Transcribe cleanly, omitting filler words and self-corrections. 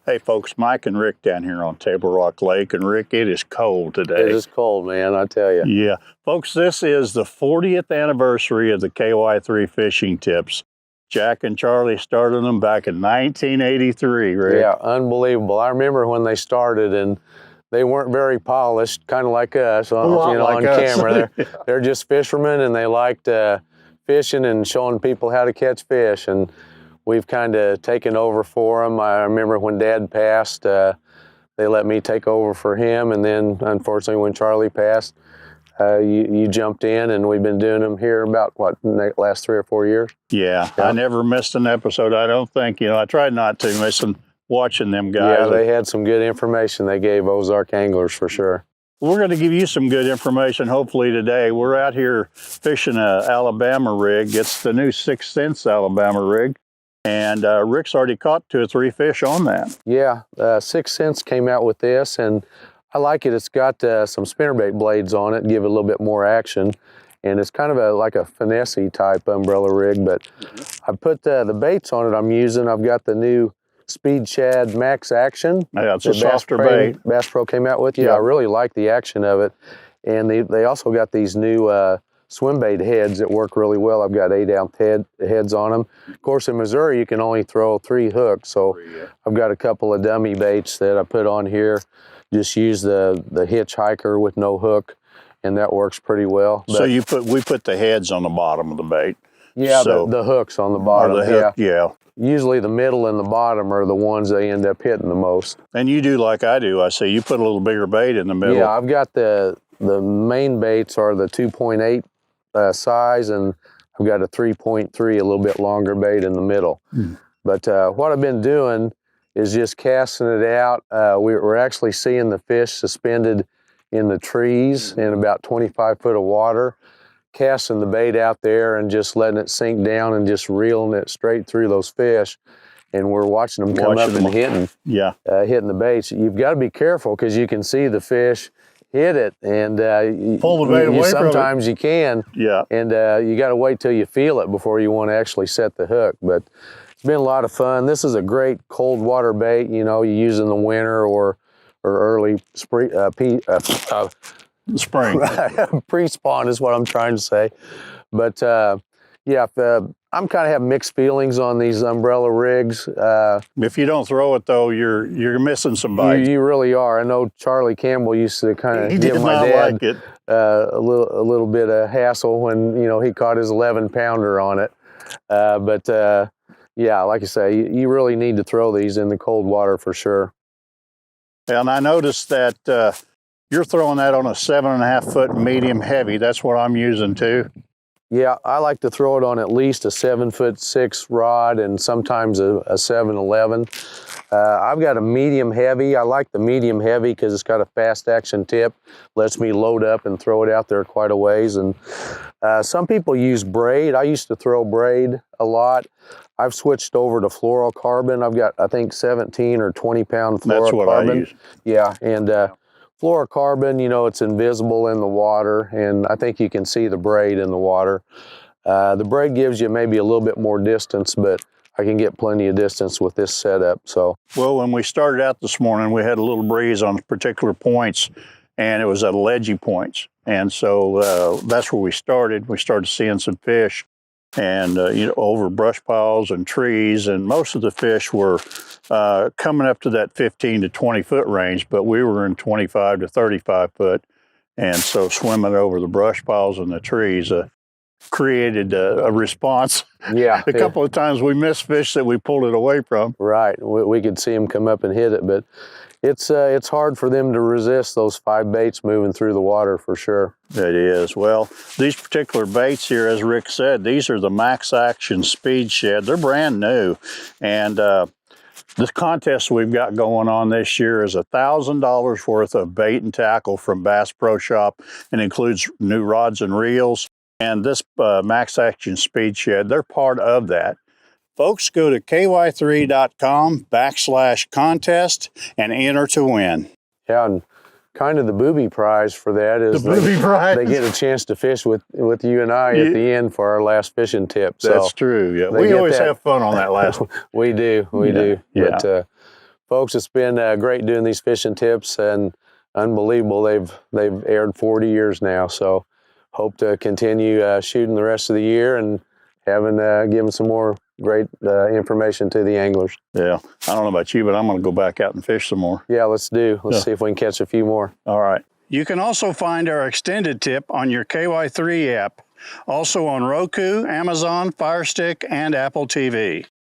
Hey folks, Mike and Rick down here on Table Rock Lake, and Rick, it is cold today. It is cold, man, I tell you. Yeah, folks, this is the 40th anniversary of the KY3 fishing tips. Jack and Charlie started them back in 1983, Rick. Yeah, unbelievable. I remember when they started, and they weren't very polished, kind of like us, on camera. They're just fishermen, and they liked fishing and showing people how to catch fish. And we've kind of taken over for them. I remember when Dad passed, they let me take over for him, and then unfortunately when Charlie passed, you jumped in, and we've been doing them here about, what, the last 3 or 4 years? Yeah, I never missed an episode, I don't think. I tried not to miss watching them guys. Yeah, they had some good information they gave Ozark anglers for sure. We're going to give you some good information hopefully today. We're out here fishing a Alabama rig. It's the new 6th Sense Alabama rig. And Rick's already caught 2 or 3 fish on that. Yeah, 6th Sense came out with this, and I like it. It's got some spinnerbait blades on it, give it a little bit more action. And it's kind of like a finesse-y type umbrella rig, but I put the baits on it I'm using. I've got the new Speed Shad Max Action. Yeah, it's a softer bait. Bass Pro came out with. Yeah, I really like the action of it. And they also got these new swim bait heads that work really well. I've got 8-ounce heads on them. Of course, in Missouri, you can only throw 3 hooks, so I've got a couple of dummy baits that I put on here. Just use the hitchhiker with no hook, and that works pretty well. So we put the heads on the bottom of the bait. Yeah, so, the hooks on the bottom. Or the hook, yeah. Usually the middle and the bottom are the ones they end up hitting the most. And you do like I do. I say you put a little bigger bait in the middle. Yeah, I've got the main baits are the 2.8 size, and I've got a 3.3, a little bit longer bait in the middle. But what I've been doing is just casting it out. We're actually seeing the fish suspended in the trees in about 25 foot of water, casting the bait out there and just letting it sink down and just reeling it straight through those fish. And we're watching them come up and hitting the baits. You've got to be careful because you can see the fish hit it, and pull the bait away from it. Sometimes you can, and you got to wait till you feel it before you want to actually set the hook. But it's been a lot of fun. This is a great cold water bait. You use in the winter or early spring. Pre-spawn is what I'm trying to say. But I'm kind of have mixed feelings on these umbrella rigs. If you don't throw it though, you're missing some bites. You really are. I know Charlie Campbell used to kind of give my dad a little bit of hassle when he caught his 11-pounder on it. Yeah, like I say, you really need to throw these in the cold water for sure. And I noticed that you're throwing that on a 7.5 foot medium heavy. That's what I'm using too. Yeah, I like to throw it on at least a 7'6" rod and sometimes a 7'11". I've got a medium heavy. I like the medium heavy because it's got a fast action tip, lets me load up and throw it out there quite a ways. And some people use braid. I used to throw braid a lot. I've switched over to fluorocarbon. I've got, I think, 17 or 20 pound fluorocarbon. That's what I use. Yeah, and fluorocarbon, it's invisible in the water, and I think you can see the braid in the water. The braid gives you maybe a little bit more distance, but I can get plenty of distance with this setup. So, well, when we started out this morning, we had a little breeze on particular points, and it was at ledgy points. And so that's where we started. We started seeing some fish, and over brush piles and trees, and most of the fish were coming up to that 15 to 20 foot range, but we were in 25 to 35 foot. And so swimming over the brush piles and the trees created a response. Yeah. A couple of times we missed fish that we pulled it away from. Right. We could see them come up and hit it, but it's hard for them to resist those 5 baits moving through the water for sure. It is. Well, these particular baits here, as Rick said, these are the Max Action Speed Shad. They're brand new. And this contest we've got going on this year is $1,000 worth of bait and tackle from Bass Pro Shop, and includes new rods and reels. And this Max Action Speed Shad, they're part of that. Folks, go to ky3.com/contest and enter to win. Yeah, and kind of the booby prize for that is they get a chance to fish with you and I at the end for our last fishing tip. So that's true. Yeah, we always have fun on that last one. We do. Yeah. But folks, it's been great doing these fishing tips, and unbelievable. They've aired 40 years now, so hope to continue shooting the rest of the year and giving some more great information to the anglers. Yeah, I don't know about you, but I'm going to go back out and fish some more. Yeah, let's see if we can catch a few more. All right. You can also find our extended tip on your KY3 app, also on Roku, Amazon, Fire Stick, and Apple TV.